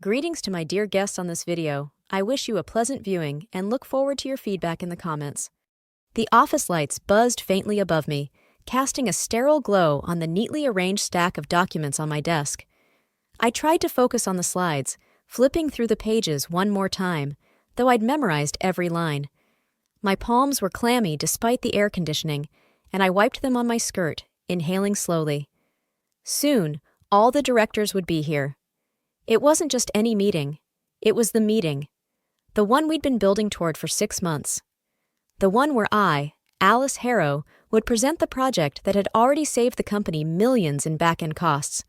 Greetings to my dear guests on this video. I wish you a pleasant viewing and look forward to your feedback in the comments. The office lights buzzed faintly above me, casting a sterile glow on the neatly arranged stack of documents on my desk. I tried to focus on the slides, flipping through the pages one more time, though I'd memorized every line. My palms were clammy despite the air conditioning, and I wiped them on my skirt, inhaling slowly. Soon, all the directors would be here. It wasn't just any meeting. It was the meeting. The one we'd been building toward for 6 months. The one where I, Alice Harrow, would present the project that had already saved the company millions in back-end costs.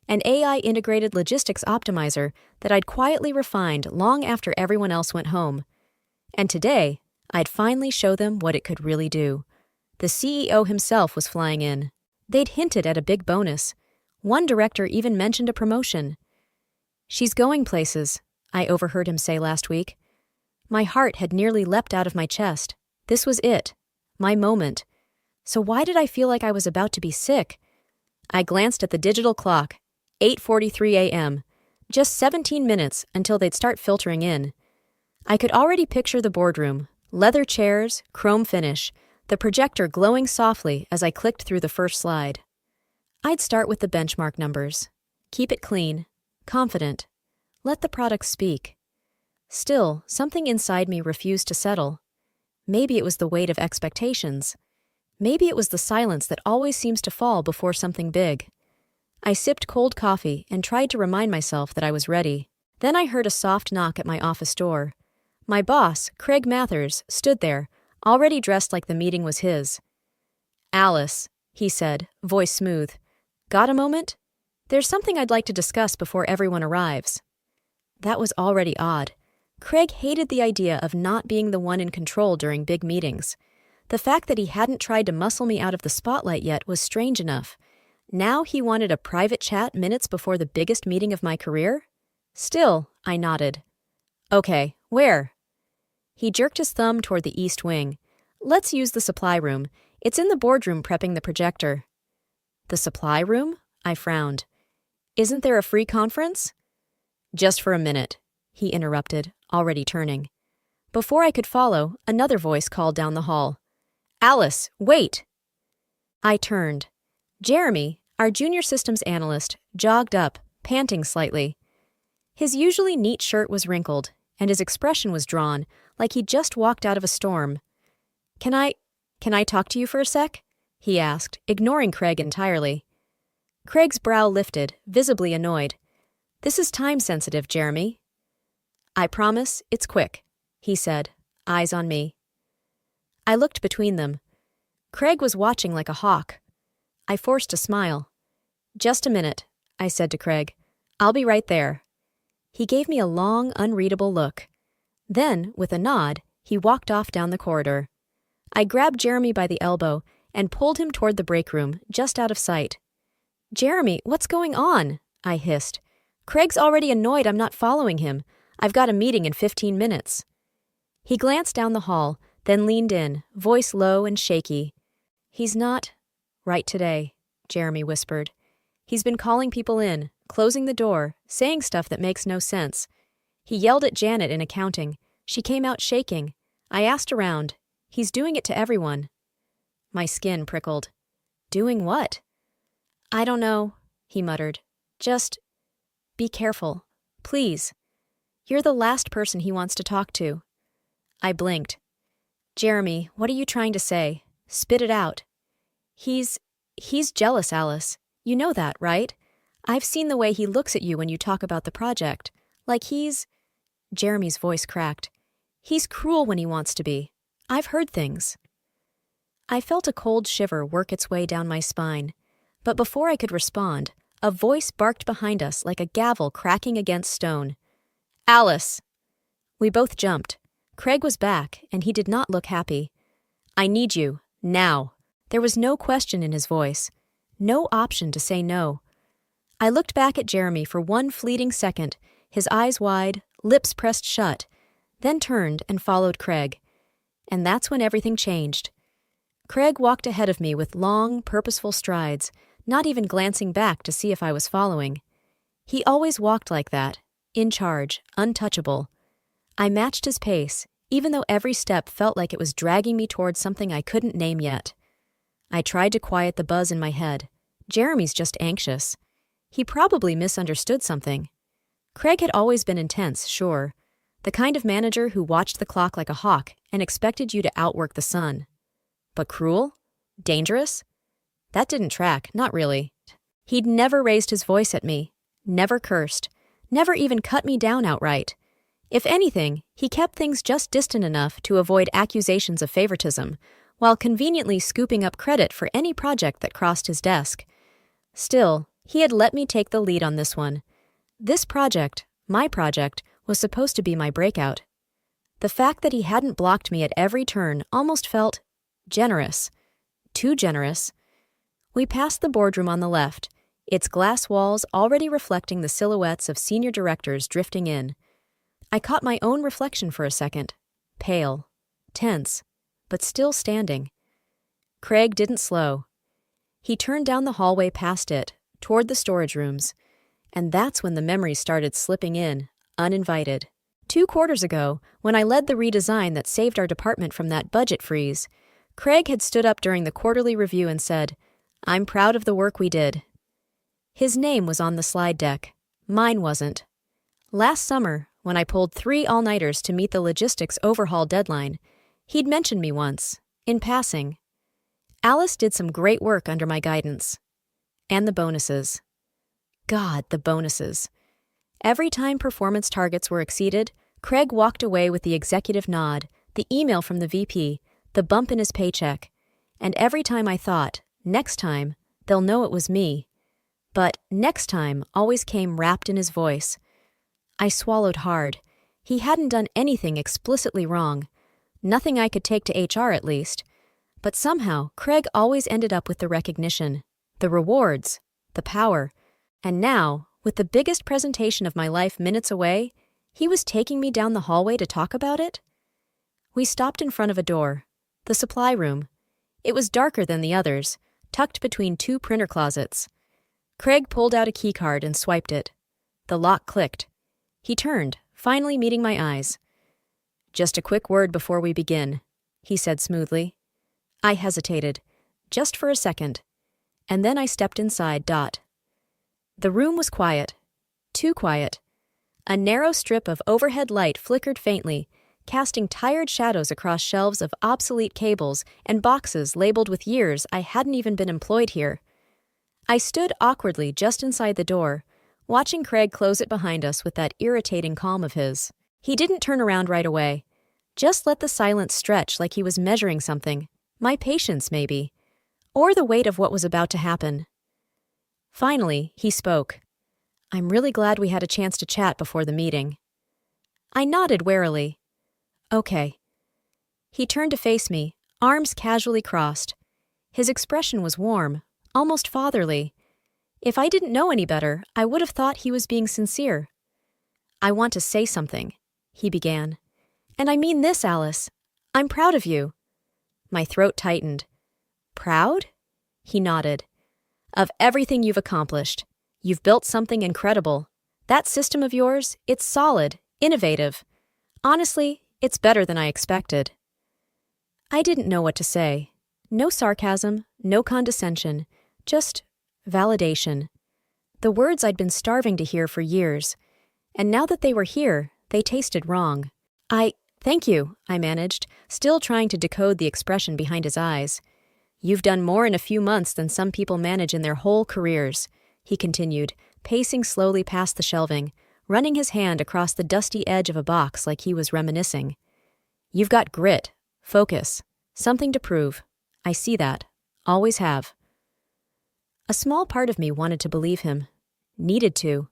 An AI-integrated logistics optimizer that I'd quietly refined long after everyone else went home. And today, I'd finally show them what it could really do. The CEO himself was flying in. They'd hinted at a big bonus. One director even mentioned a promotion. "She's going places," I overheard him say last week. My heart had nearly leapt out of my chest. This was it. My moment. So why did I feel like I was about to be sick? I glanced at the digital clock. 8:43 a.m. Just 17 minutes until they'd start filtering in. I could already picture the boardroom. Leather chairs, chrome finish, the projector glowing softly as I clicked through the first slide. I'd start with the benchmark numbers. Keep it clean. Confident. Let the product speak. Still, something inside me refused to settle. Maybe it was the weight of expectations. Maybe it was the silence that always seems to fall before something big. I sipped cold coffee and tried to remind myself that I was ready. Then I heard a soft knock at my office door. My boss, Craig Mathers, stood there, already dressed like the meeting was his. "Alice," he said, voice smooth. "Got a moment? There's something I'd like to discuss before everyone arrives." That was already odd. Craig hated the idea of not being the one in control during big meetings. The fact that he hadn't tried to muscle me out of the spotlight yet was strange enough. Now he wanted a private chat minutes before the biggest meeting of my career? Still, I nodded. "Okay, where?" He jerked his thumb toward the east wing. "Let's use the supply room. It's in the boardroom prepping the projector." "The supply room?" I frowned. "Isn't there a free conference?" "Just for a minute," he interrupted, already turning. Before I could follow, another voice called down the hall. "Alice, wait!" I turned. Jeremy, our junior systems analyst, jogged up, panting slightly. His usually neat shirt was wrinkled, and his expression was drawn, like he'd just walked out of a storm. Can I talk to you for a sec?" he asked, ignoring Craig entirely. Craig's brow lifted, visibly annoyed. "This is time-sensitive, Jeremy." "I promise, it's quick," he said, eyes on me. I looked between them. Craig was watching like a hawk. I forced a smile. "Just a minute," I said to Craig. "I'll be right there." He gave me a long, unreadable look. Then, with a nod, he walked off down the corridor. I grabbed Jeremy by the elbow and pulled him toward the break room, just out of sight. "Jeremy, what's going on?" I hissed. "Craig's already annoyed I'm not following him. I've got a meeting in 15 minutes. He glanced down the hall, then leaned in, voice low and shaky. "He's not right today," Jeremy whispered. "He's been calling people in, closing the door, saying stuff that makes no sense. He yelled at Janet in accounting. She came out shaking. I asked around. He's doing it to everyone." My skin prickled. "Doing what?" "I don't know," he muttered. "Just be careful. Please. You're the last person he wants to talk to." I blinked. "Jeremy, what are you trying to say? Spit it out." He's jealous, Alice. You know that, right? I've seen the way he looks at you when you talk about the project. Like he's—" Jeremy's voice cracked. "He's cruel when he wants to be. I've heard things." I felt a cold shiver work its way down my spine. But before I could respond, a voice barked behind us like a gavel cracking against stone. "Alice!" We both jumped. Craig was back, and he did not look happy. "I need you, now." There was no question in his voice. No option to say no. I looked back at Jeremy for one fleeting second, his eyes wide, lips pressed shut, then turned and followed Craig. And that's when everything changed. Craig walked ahead of me with long, purposeful strides, not even glancing back to see if I was following. He always walked like that, in charge, untouchable. I matched his pace, even though every step felt like it was dragging me towards something I couldn't name yet. I tried to quiet the buzz in my head. Jeremy's just anxious. He probably misunderstood something. Craig had always been intense, sure. The kind of manager who watched the clock like a hawk and expected you to outwork the sun. But cruel? Dangerous? That didn't track, not really. He'd never raised his voice at me, never cursed, never even cut me down outright. If anything, he kept things just distant enough to avoid accusations of favoritism, while conveniently scooping up credit for any project that crossed his desk. Still, he had let me take the lead on this one. This project, my project, was supposed to be my breakout. The fact that he hadn't blocked me at every turn almost felt generous. Too generous. We passed the boardroom on the left, its glass walls already reflecting the silhouettes of senior directors drifting in. I caught my own reflection for a second, pale, tense, but still standing. Craig didn't slow. He turned down the hallway past it, toward the storage rooms, and that's when the memories started slipping in, uninvited. 2 quarters ago, when I led the redesign that saved our department from that budget freeze, Craig had stood up during the quarterly review and said, "I'm proud of the work we did." His name was on the slide deck. Mine wasn't. Last summer, when I pulled 3 all-nighters to meet the logistics overhaul deadline, he'd mentioned me once, in passing. Alice did some great work under my guidance. And the bonuses. God, the bonuses. Every time performance targets were exceeded, Craig walked away with the executive nod, the email from the VP, the bump in his paycheck. And every time I thought, next time, they'll know it was me. But next time always came wrapped in his voice. I swallowed hard. He hadn't done anything explicitly wrong. Nothing I could take to HR, at least. But somehow, Craig always ended up with the recognition, the rewards, the power. And now, with the biggest presentation of my life minutes away, he was taking me down the hallway to talk about it? We stopped in front of a door, the supply room. It was darker than the others, tucked between 2 printer closets. Craig pulled out a keycard and swiped it. The lock clicked. He turned, finally meeting my eyes. "Just a quick word before we begin," he said smoothly. I hesitated, just for a second, and then I stepped inside. The room was quiet. Too quiet. A narrow strip of overhead light flickered faintly, casting tired shadows across shelves of obsolete cables and boxes labeled with years I hadn't even been employed here. I stood awkwardly just inside the door, watching Craig close it behind us with that irritating calm of his. He didn't turn around right away. Just let the silence stretch like he was measuring something. My patience, maybe. Or the weight of what was about to happen. Finally, he spoke. "I'm really glad we had a chance to chat before the meeting." I nodded warily. "Okay." He turned to face me, arms casually crossed. His expression was warm, almost fatherly. If I didn't know any better, I would have thought he was being sincere. "I want to say something," he began. "And I mean this, Alice. I'm proud of you." My throat tightened. "Proud?" He nodded. "Of everything you've accomplished. You've built something incredible. That system of yours, it's solid, innovative. Honestly, it's better than I expected." I didn't know what to say. No sarcasm, no condescension, just validation. The words I'd been starving to hear for years, and now that they were here, they tasted wrong. Thank you, I managed, still trying to decode the expression behind his eyes. "You've done more in a few months than some people manage in their whole careers," he continued, pacing slowly past the shelving, running his hand across the dusty edge of a box like he was reminiscing. "You've got grit, focus, something to prove. I see that. Always have." A small part of me wanted to believe him. Needed to.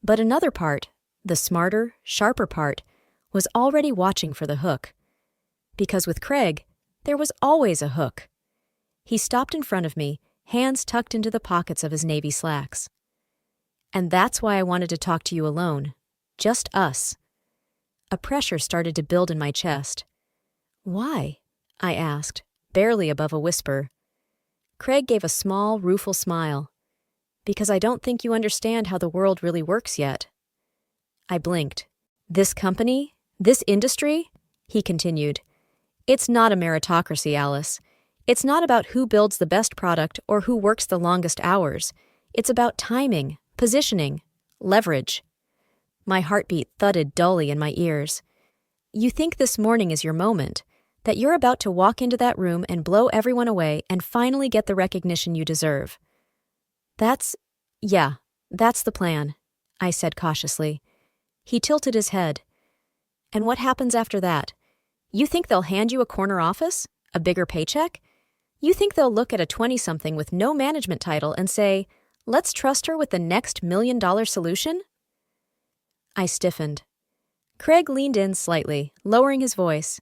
But another part, the smarter, sharper part, was already watching for the hook. Because with Craig, there was always a hook. He stopped in front of me, hands tucked into the pockets of his navy slacks. "And that's why I wanted to talk to you alone. Just us." A pressure started to build in my chest. "Why?" I asked, barely above a whisper. Craig gave a small, rueful smile. "Because I don't think you understand how the world really works yet." I blinked. This company? This industry? He continued. It's not a meritocracy, Alice. It's not about who builds the best product or who works the longest hours. It's about timing, positioning, leverage. My heartbeat thudded dully in my ears. You think this morning is your moment, that you're about to walk into that room and blow everyone away and finally get the recognition you deserve. That's the plan, I said cautiously. He tilted his head. And what happens after that? You think they'll hand you a corner office? A bigger paycheck? You think they'll look at a 20-something with no management title and say, let's trust her with the next $1 million solution? I stiffened. Craig leaned in slightly, lowering his voice.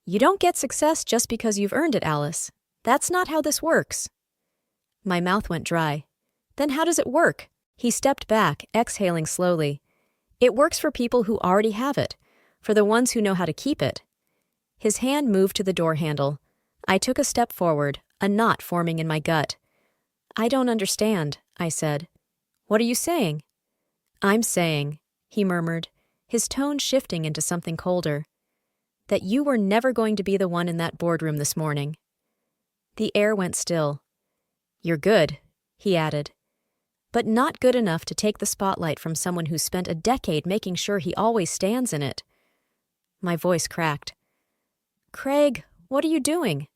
You don't get success just because you've earned it, Alice. That's not how this works. My mouth went dry. Then how does it work? He stepped back, exhaling slowly. It works for people who already have it, for the ones who know how to keep it. His hand moved to the door handle. I took a step forward, a knot forming in my gut. I don't understand, I said. What are you saying? I'm saying, he murmured, his tone shifting into something colder, that you were never going to be the one in that boardroom this morning. The air went still. You're good, he added, but not good enough to take the spotlight from someone who spent a decade making sure he always stands in it. My voice cracked. Craig, what are you doing?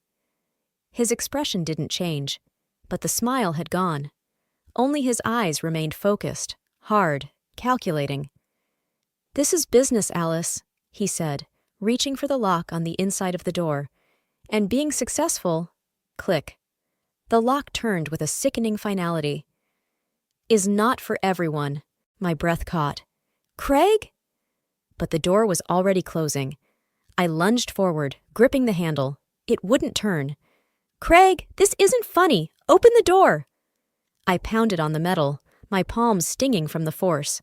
His expression didn't change, but the smile had gone. Only his eyes remained focused, hard, calculating. This is business, Alice, he said, reaching for the lock on the inside of the door. And being successful, click. The lock turned with a sickening finality. Is not for everyone, my breath caught. Craig? But the door was already closing. I lunged forward, gripping the handle. It wouldn't turn. Craig, this isn't funny. Open the door. I pounded on the metal, my palms stinging from the force.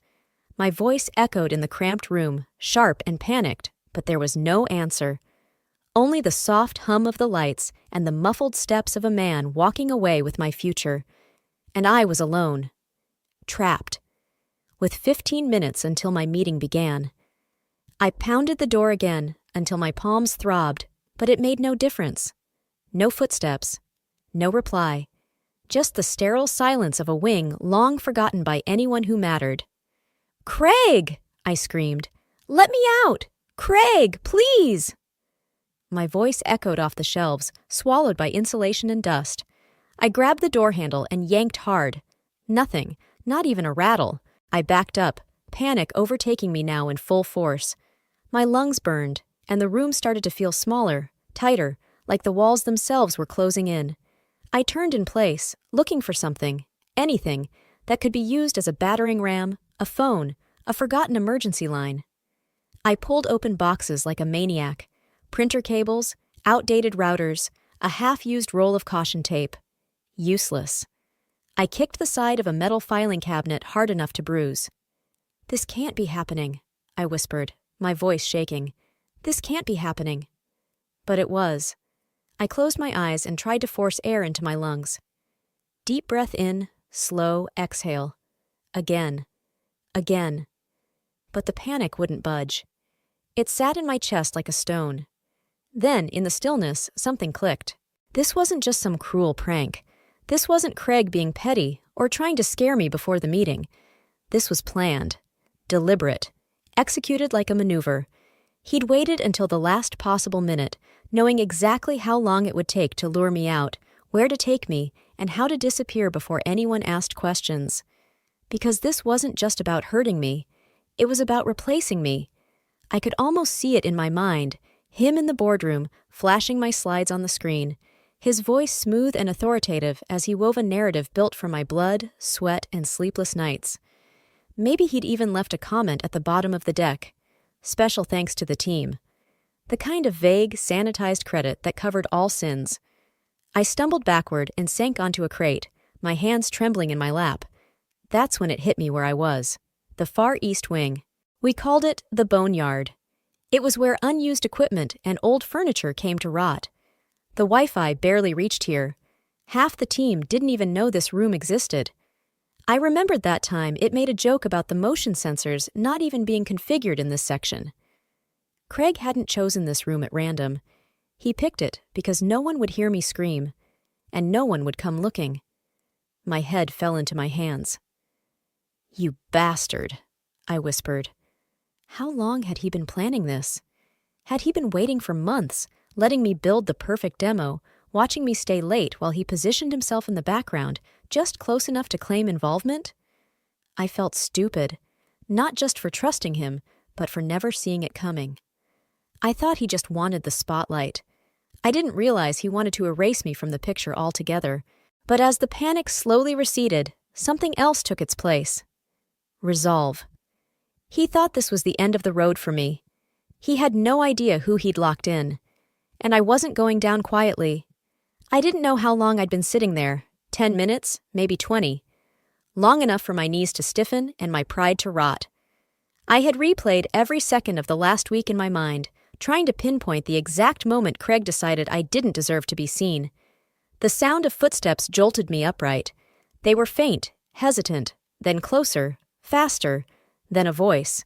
My voice echoed in the cramped room, sharp and panicked, but there was no answer. Only the soft hum of the lights and the muffled steps of a man walking away with my future. And I was alone. Trapped. With 15 minutes until my meeting began. I pounded the door again until my palms throbbed, but it made no difference. No footsteps. No reply. Just the sterile silence of a wing long forgotten by anyone who mattered. Craig! I screamed. Let me out! Craig, please! My voice echoed off the shelves, swallowed by insulation and dust. I grabbed the door handle and yanked hard. Nothing, not even a rattle. I backed up, panic overtaking me now in full force. My lungs burned, and the room started to feel smaller, tighter, like the walls themselves were closing in. I turned in place, looking for something, anything, that could be used as a battering ram, a phone, a forgotten emergency line. I pulled open boxes like a maniac. Printer cables, outdated routers, a half-used roll of caution tape. Useless. I kicked the side of a metal filing cabinet hard enough to bruise. This can't be happening, I whispered, my voice shaking. This can't be happening. But it was. I closed my eyes and tried to force air into my lungs. Deep breath in, slow exhale. Again. Again. But the panic wouldn't budge. It sat in my chest like a stone. Then, in the stillness, something clicked. This wasn't just some cruel prank. This wasn't Craig being petty or trying to scare me before the meeting. This was planned, deliberate, executed like a maneuver. He'd waited until the last possible minute, knowing exactly how long it would take to lure me out, where to take me, and how to disappear before anyone asked questions. Because this wasn't just about hurting me. It was about replacing me. I could almost see it in my mind, him in the boardroom, flashing my slides on the screen, his voice smooth and authoritative as he wove a narrative built from my blood, sweat, and sleepless nights. Maybe he'd even left a comment at the bottom of the deck. Special thanks to the team. The kind of vague, sanitized credit that covered all sins. I stumbled backward and sank onto a crate, my hands trembling in my lap. That's when it hit me where I was. The Far East Wing. We called it the Boneyard. It was where unused equipment and old furniture came to rot. The Wi-Fi barely reached here. Half the team didn't even know this room existed. I remembered that time it made a joke about the motion sensors not even being configured in this section. Craig hadn't chosen this room at random. He picked it because no one would hear me scream, and no one would come looking. My head fell into my hands. "You bastard," I whispered. How long had he been planning this? Had he been waiting for months, letting me build the perfect demo, watching me stay late while he positioned himself in the background, just close enough to claim involvement? I felt stupid, not just for trusting him, but for never seeing it coming. I thought he just wanted the spotlight. I didn't realize he wanted to erase me from the picture altogether, but as the panic slowly receded, something else took its place. Resolve. He thought this was the end of the road for me. He had no idea who he'd locked in, and I wasn't going down quietly. I didn't know how long I'd been sitting there, 10 minutes, maybe 20. Long enough for my knees to stiffen and my pride to rot. I had replayed every second of the last week in my mind, trying to pinpoint the exact moment Craig decided I didn't deserve to be seen. The sound of footsteps jolted me upright. They were faint, hesitant, then closer, faster, then a voice.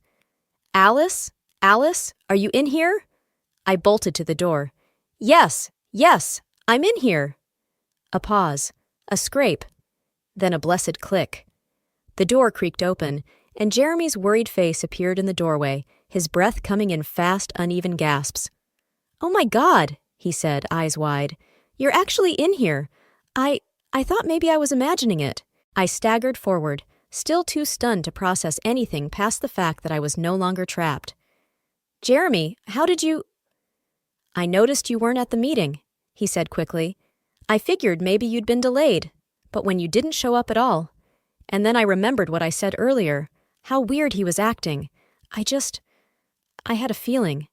"Alice? Alice? Are you in here?" I bolted to the door. Yes, I'm in here." A pause, a scrape, then a blessed click. The door creaked open, and Jeremy's worried face appeared in the doorway, his breath coming in fast, uneven gasps. "Oh my God," he said, eyes wide. "You're actually in here. I thought maybe I was imagining it." I staggered forward, still too stunned to process anything past the fact that I was no longer trapped. "Jeremy, how did you—" "I noticed you weren't at the meeting," he said quickly. "I figured maybe you'd been delayed, but when you didn't show up at all. And then I remembered what I said earlier, how weird he was acting. I had a feeling.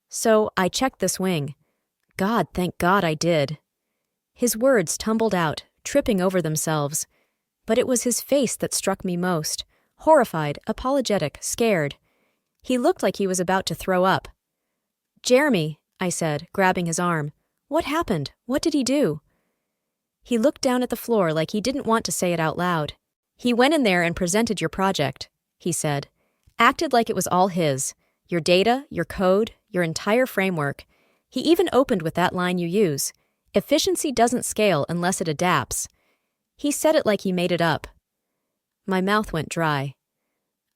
So I checked this wing. God, thank God I did." His words tumbled out, tripping over themselves. But it was his face that struck me most. Horrified, apologetic, scared. He looked like he was about to throw up. "Jeremy," I said, grabbing his arm. "What happened? What did he do?" He looked down at the floor like he didn't want to say it out loud. "He went in there and presented your project," he said. "Acted like it was all his. Your data, your code, your entire framework. He even opened with that line you use. Efficiency doesn't scale unless it adapts. He said it like he made it up." My mouth went dry.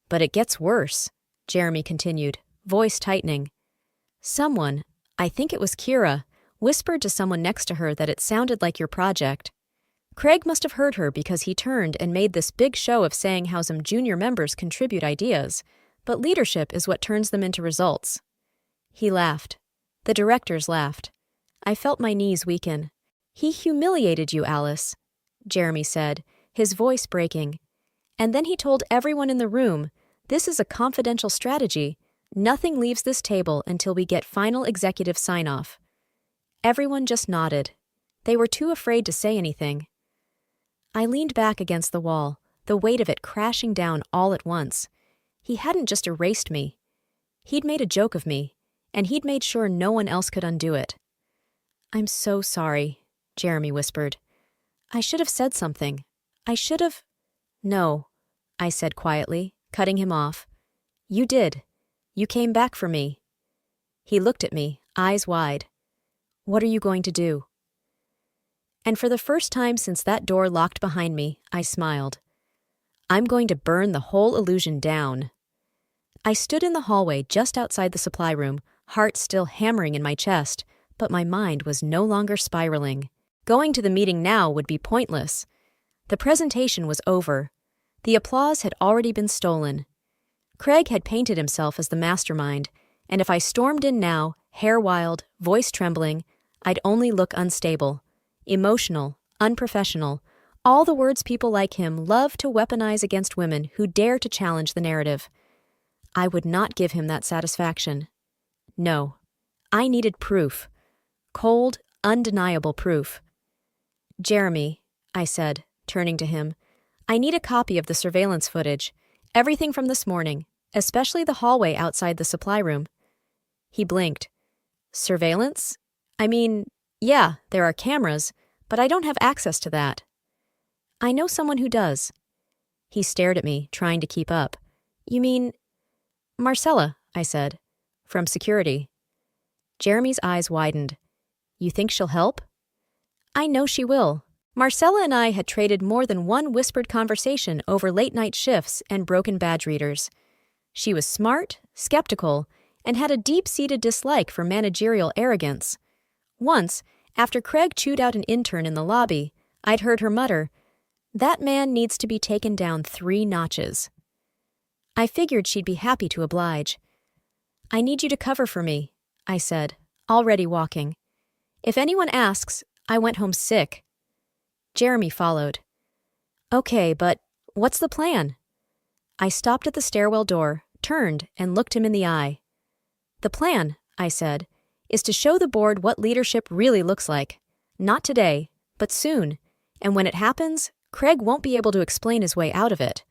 "But it gets worse," Jeremy continued, voice tightening. "Someone, I think it was Kira, whispered to someone next to her that it sounded like your project. Craig must have heard her because he turned and made this big show of saying how some junior members contribute ideas, but leadership is what turns them into results." He laughed. The directors laughed. I felt my knees weaken. "He humiliated you, Alice," Jeremy said, his voice breaking. "And then he told everyone in the room, this is a confidential strategy. Nothing leaves this table until we get final executive sign-off." Everyone just nodded. They were too afraid to say anything. I leaned back against the wall, the weight of it crashing down all at once. He hadn't just erased me. He'd made a joke of me, and he'd made sure no one else could undo it. "I'm so sorry," Jeremy whispered. "I should have said something. I should have—" "No," I said quietly, cutting him off. "You did. You came back for me." He looked at me, eyes wide. "What are you going to do?" And for the first time since that door locked behind me, I smiled. "I'm going to burn the whole illusion down." I stood in the hallway just outside the supply room, heart still hammering in my chest, but my mind was no longer spiraling. Going to the meeting now would be pointless. The presentation was over. The applause had already been stolen. Craig had painted himself as the mastermind, and if I stormed in now, hair wild, voice trembling, I'd only look unstable, emotional, unprofessional, all the words people like him love to weaponize against women who dare to challenge the narrative. I would not give him that satisfaction. No, I needed proof. Cold, undeniable proof. "Jeremy," I said, turning to him, "I need a copy of the surveillance footage, everything from this morning, especially the hallway outside the supply room." He blinked. "Surveillance? I mean, yeah, there are cameras, but I don't have access to that." "I know someone who does." He stared at me, trying to keep up. You mean... Marcella, I said. From security. Jeremy's eyes widened. You think she'll help? I know she will. Marcella and I had traded more than one whispered conversation over late-night shifts and broken badge readers. She was smart, skeptical, and had a deep-seated dislike for managerial arrogance. Once, after Craig chewed out an intern in the lobby, I'd heard her mutter, "That man needs to be taken down 3 notches." I figured she'd be happy to oblige. I need you to cover for me, I said, already walking. If anyone asks, I went home sick. Jeremy followed. Okay, but what's the plan? I stopped at the stairwell door, turned, and looked him in the eye. The plan, I said, is to show the board what leadership really looks like. Not today, but soon, and when it happens, Craig won't be able to explain his way out of it.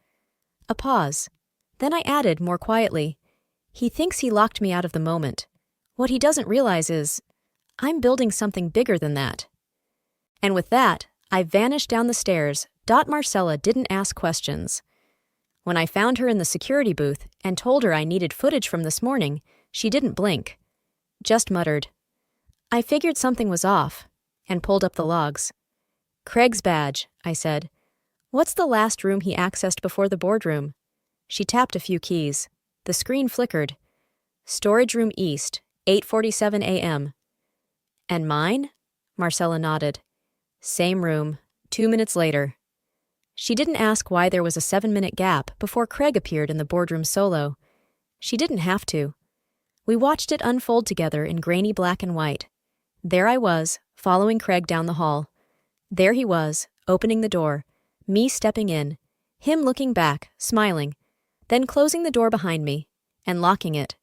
A pause. Then I added more quietly, he thinks he locked me out of the moment. What he doesn't realize is, I'm building something bigger than that. And with that, I vanished down the stairs. Marcella didn't ask questions. When I found her in the security booth and told her I needed footage from this morning, she didn't blink. Just muttered. I figured something was off, and pulled up the logs. Craig's badge, I said. What's the last room he accessed before the boardroom? She tapped a few keys. The screen flickered. Storage room east, 8:47 a.m. And mine? Marcella nodded. Same room, 2 minutes later. She didn't ask why there was a 7-minute gap before Craig appeared in the boardroom solo. She didn't have to. We watched it unfold together in grainy black and white. There I was, following Craig down the hall. There he was, opening the door, me stepping in, him looking back, smiling, then closing the door behind me, and locking it.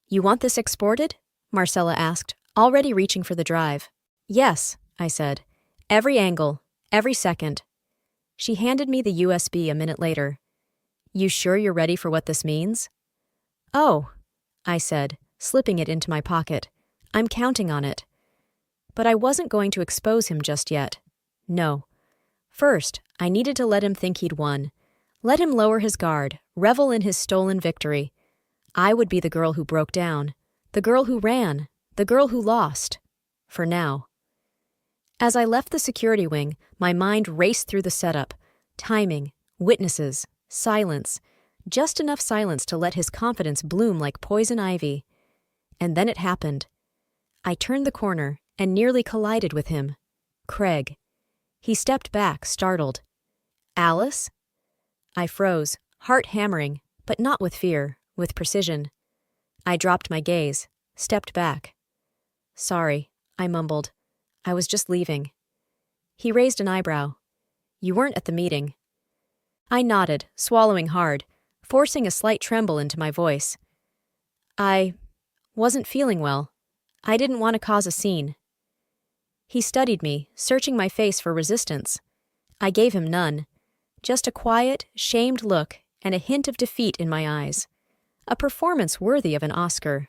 You want this exported? Marcella asked, already reaching for the drive. Yes, I said. Every angle, every second. She handed me the USB a minute later. You sure you're ready for what this means? Oh, I said, slipping it into my pocket. I'm counting on it. But I wasn't going to expose him just yet. No. First, I needed to let him think he'd won. Let him lower his guard, revel in his stolen victory. I would be the girl who broke down, the girl who ran, the girl who lost. For now. As I left the security wing, my mind raced through the setup. Timing, witnesses, silence. Just enough silence to let his confidence bloom like poison ivy. And then it happened. I turned the corner and nearly collided with him. Craig. He stepped back, startled. Alice? I froze, heart hammering, but not with fear, with precision. I dropped my gaze, stepped back. Sorry, I mumbled. I was just leaving. He raised an eyebrow. You weren't at the meeting. I nodded, swallowing hard, forcing a slight tremble into my voice. I wasn't feeling well. I didn't want to cause a scene. He studied me, searching my face for resistance. I gave him none. Just a quiet, shamed look and a hint of defeat in my eyes. A performance worthy of an Oscar.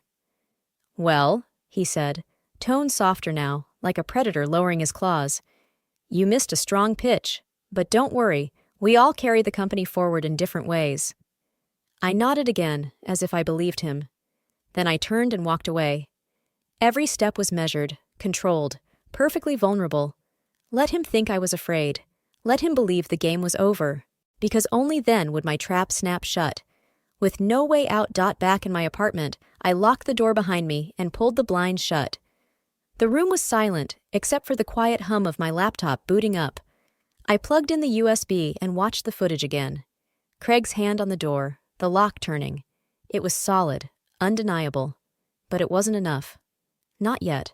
Well, he said, tone softer now, like a predator lowering his claws. You missed a strong pitch, but don't worry, we all carry the company forward in different ways. I nodded again, as if I believed him. Then I turned and walked away. Every step was measured, controlled, perfectly vulnerable. Let him think I was afraid. Let him believe the game was over, because only then would my trap snap shut. With no way out. Back in my apartment, I locked the door behind me and pulled the blinds shut. The room was silent, except for the quiet hum of my laptop booting up. I plugged in the USB and watched the footage again. Craig's hand on the door, the lock turning. It was solid, undeniable. But it wasn't enough. Not yet.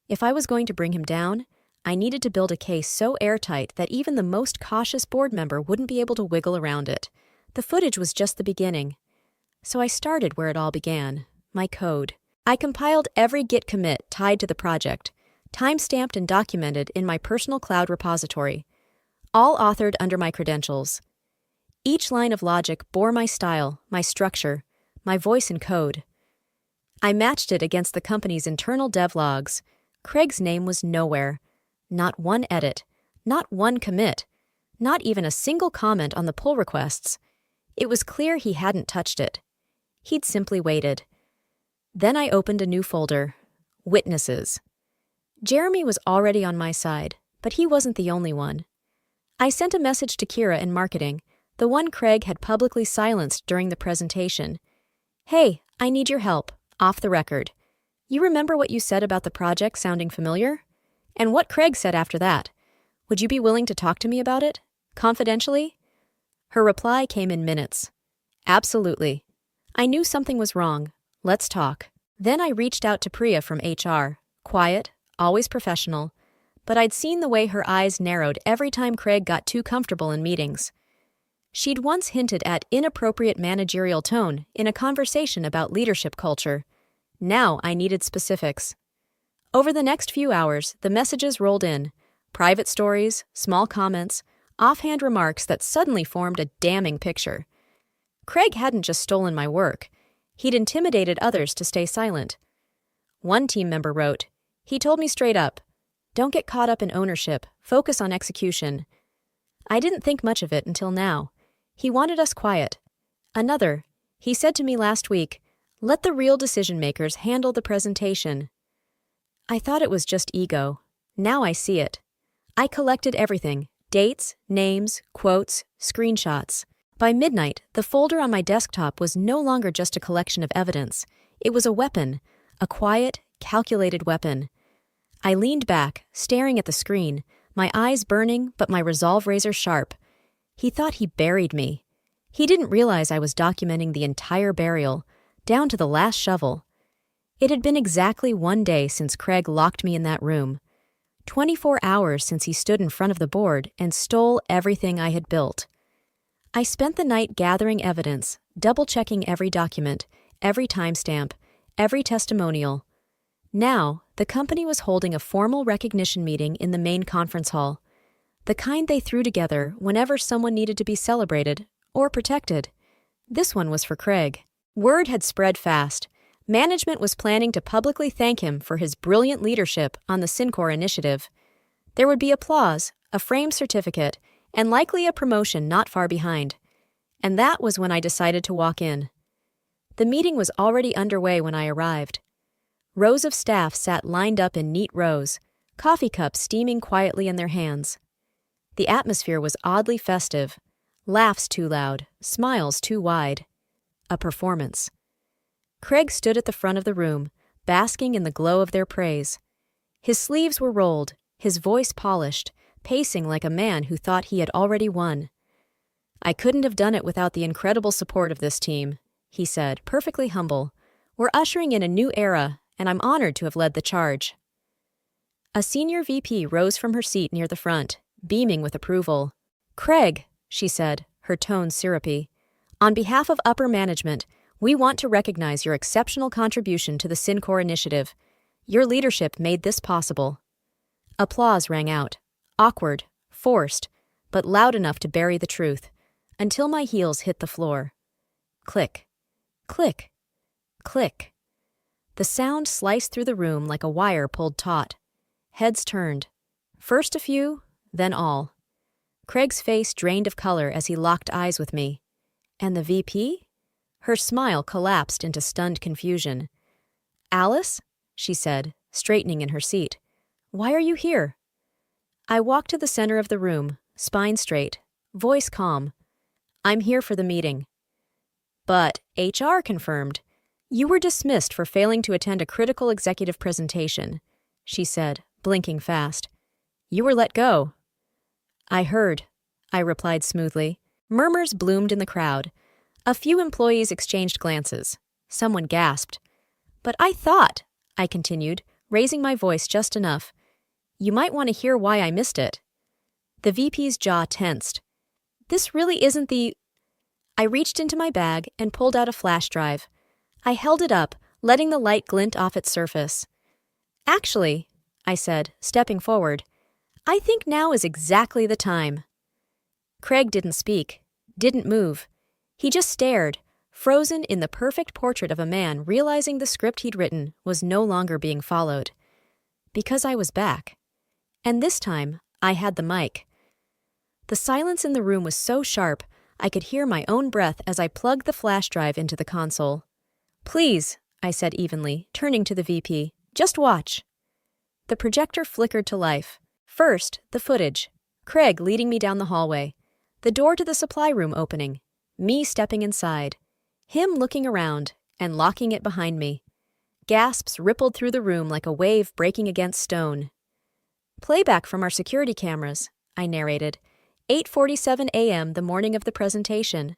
If I was going to bring him down, I needed to build a case so airtight that even the most cautious board member wouldn't be able to wiggle around it. The footage was just the beginning. So I started where it all began, my code. I compiled every Git commit tied to the project, time-stamped and documented in my personal cloud repository, all authored under my credentials. Each line of logic bore my style, my structure, my voice and code. I matched it against the company's internal dev logs. Craig's name was nowhere. Not one edit, not one commit, Not even a single comment on the pull requests. It was clear he hadn't touched it. He'd simply waited. Then I opened a new folder. Witnesses. Jeremy was already on my side, but he wasn't the only one. I sent a message to Kira in marketing, the one Craig had publicly silenced during the presentation. Hey, I need your help, off the record. You remember what you said about the project sounding familiar? And what Craig said after that. Would you be willing to talk to me about it? Confidentially? Her reply came in minutes. Absolutely. I knew something was wrong. Let's talk. Then I reached out to Priya from HR. Quiet, always professional. But I'd seen the way her eyes narrowed every time Craig got too comfortable in meetings. She'd once hinted at inappropriate managerial tone in a conversation about leadership culture. Now I needed specifics. Over the next few hours, the messages rolled in. Private stories, small comments, offhand remarks that suddenly formed a damning picture. Craig hadn't just stolen my work. He'd intimidated others to stay silent. One team member wrote, "He told me straight up, don't get caught up in ownership, focus on execution." I didn't think much of it until now. He wanted us quiet. Another, he said to me last week, let the real decision makers handle the presentation. I thought it was just ego. Now I see it. I collected everything, dates, names, quotes, screenshots. By midnight, the folder on my desktop was no longer just a collection of evidence. It was a weapon, a quiet, calculated weapon. I leaned back, staring at the screen, my eyes burning but my resolve razor sharp. He thought he buried me. He didn't realize I was documenting the entire burial, down to the last shovel. It had been exactly 1 day since Craig locked me in that room. 24 hours since he stood in front of the board and stole everything I had built. I spent the night gathering evidence, double-checking every document, every timestamp, every testimonial. Now, the company was holding a formal recognition meeting in the main conference hall, the kind they threw together whenever someone needed to be celebrated or protected. This one was for Craig. Word had spread fast. Management was planning to publicly thank him for his brilliant leadership on the Syncor initiative. There would be applause, a framed certificate, and likely a promotion not far behind. And that was when I decided to walk in. The meeting was already underway when I arrived. Rows of staff sat lined up in neat rows, coffee cups steaming quietly in their hands. The atmosphere was oddly festive. Laughs too loud, smiles too wide. A performance. Craig stood at the front of the room, basking in the glow of their praise. His sleeves were rolled, his voice polished, pacing like a man who thought he had already won. I couldn't have done it without the incredible support of this team, he said, perfectly humble. We're ushering in a new era, and I'm honored to have led the charge. A senior VP rose from her seat near the front, beaming with approval. Craig, she said, her tone syrupy, on behalf of upper management, we want to recognize your exceptional contribution to the Syncor initiative. Your leadership made this possible. Applause rang out, awkward, forced, but loud enough to bury the truth, until my heels hit the floor. Click, click, click. The sound sliced through the room like a wire pulled taut. Heads turned. First a few, then all. Craig's face drained of color as he locked eyes with me. And the VP? Her smile collapsed into stunned confusion. Alice? She said, straightening in her seat. Why are you here? I walked to the center of the room, spine straight, voice calm. I'm here for the meeting. But HR confirmed. You were dismissed for failing to attend a critical executive presentation, she said, blinking fast. You were let go. I heard, I replied smoothly. Murmurs bloomed in the crowd. A few employees exchanged glances. Someone gasped. But I thought, I continued, raising my voice just enough. You might want to hear why I missed it. The VP's jaw tensed. This really isn't the... I reached into my bag and pulled out a flash drive. I held it up, letting the light glint off its surface. Actually, I said, stepping forward, I think now is exactly the time. Craig didn't speak, didn't move. He just stared, frozen in the perfect portrait of a man realizing the script he'd written was no longer being followed. Because I was back. And this time, I had the mic. The silence in the room was so sharp, I could hear my own breath as I plugged the flash drive into the console. "Please," I said evenly, turning to the VP, "just watch." The projector flickered to life. First, the footage. Craig leading me down the hallway. The door to the supply room opening. Me stepping inside. Him looking around and locking it behind me. Gasps rippled through the room like a wave breaking against stone. "Playback from our security cameras," I narrated. 8:47 a.m. the morning of the presentation.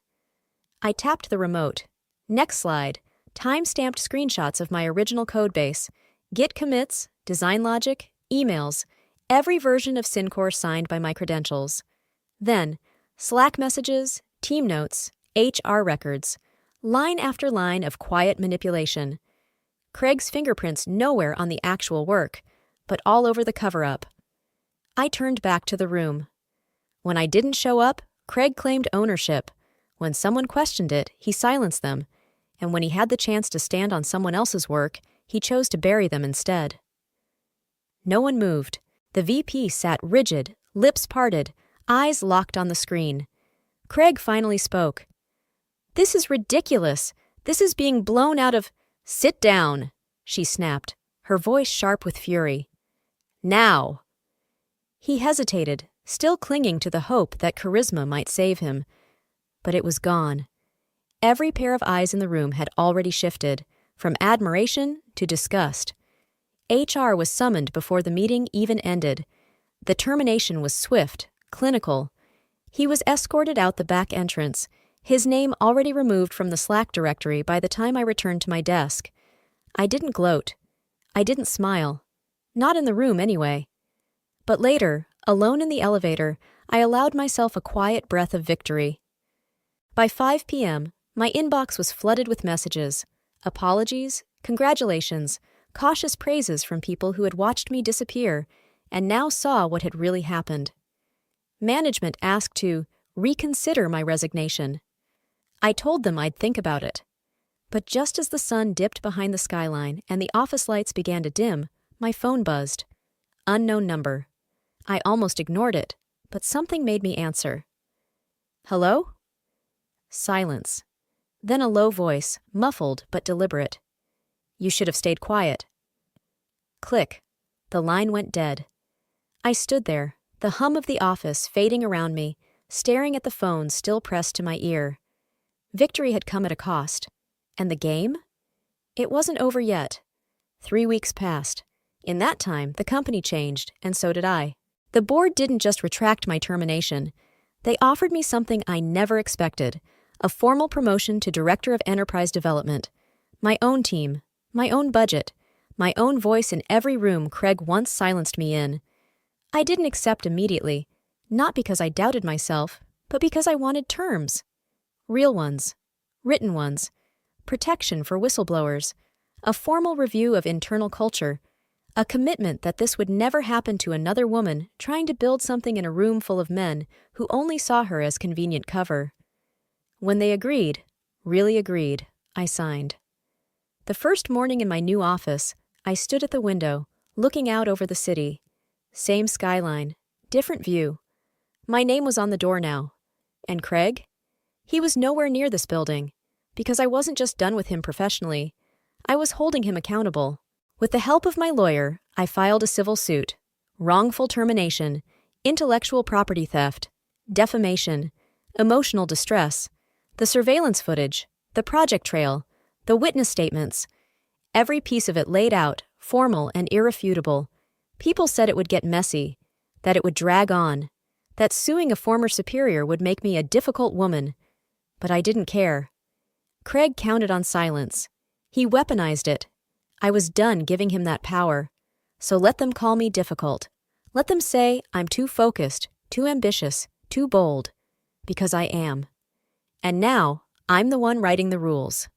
I tapped the remote. Next slide. Time-stamped screenshots of my original codebase. Git commits, design logic, emails, every version of Syncore signed by my credentials. Then, Slack messages, team notes, HR records. Line after line of quiet manipulation. Craig's fingerprints nowhere on the actual work, but all over the cover-up. I turned back to the room. When I didn't show up, Craig claimed ownership. When someone questioned it, he silenced them. And when he had the chance to stand on someone else's work, he chose to bury them instead. No one moved. The VP sat rigid, lips parted, eyes locked on the screen. Craig finally spoke. "This is ridiculous. This is being blown out of—" "Sit down," she snapped, her voice sharp with fury. "Now." He hesitated, still clinging to the hope that charisma might save him. But it was gone. Every pair of eyes in the room had already shifted, from admiration to disgust. HR was summoned before the meeting even ended. The termination was swift, clinical. He was escorted out the back entrance, his name already removed from the Slack directory by the time I returned to my desk. I didn't gloat. I didn't smile. Not in the room, anyway. But later, alone in the elevator, I allowed myself a quiet breath of victory. By 5 p.m., my inbox was flooded with messages. Apologies, congratulations, cautious praises from people who had watched me disappear and now saw what had really happened. Management asked to reconsider my resignation. I told them I'd think about it. But just as the sun dipped behind the skyline and the office lights began to dim, my phone buzzed. Unknown number. I almost ignored it, but something made me answer. "Hello?" Silence. Then a low voice, muffled but deliberate. "You should have stayed quiet." Click. The line went dead. I stood there, the hum of the office fading around me, staring at the phone still pressed to my ear. Victory had come at a cost. And the game? It wasn't over yet. 3 weeks passed. In that time, the company changed, and so did I. The board didn't just retract my termination. They offered me something I never expected, a formal promotion to Director of Enterprise Development. My own team, my own budget, my own voice in every room Craig once silenced me in. I didn't accept immediately, not because I doubted myself, but because I wanted terms. Real ones, written ones, protection for whistleblowers, a formal review of internal culture, a commitment that this would never happen to another woman trying to build something in a room full of men who only saw her as convenient cover. When they agreed, really agreed, I signed. The first morning in my new office, I stood at the window, looking out over the city. Same skyline, different view. My name was on the door now. And Craig? He was nowhere near this building, because I wasn't just done with him professionally. I was holding him accountable. With the help of my lawyer, I filed a civil suit. Wrongful termination, intellectual property theft, defamation, emotional distress, the surveillance footage, the project trail, the witness statements. Every piece of it laid out, formal and irrefutable. People said it would get messy, that it would drag on, that suing a former superior would make me a difficult woman. But I didn't care. Craig counted on silence. He weaponized it. I was done giving him that power. So let them call me difficult. Let them say I'm too focused, too ambitious, too bold. Because I am. And now, I'm the one writing the rules.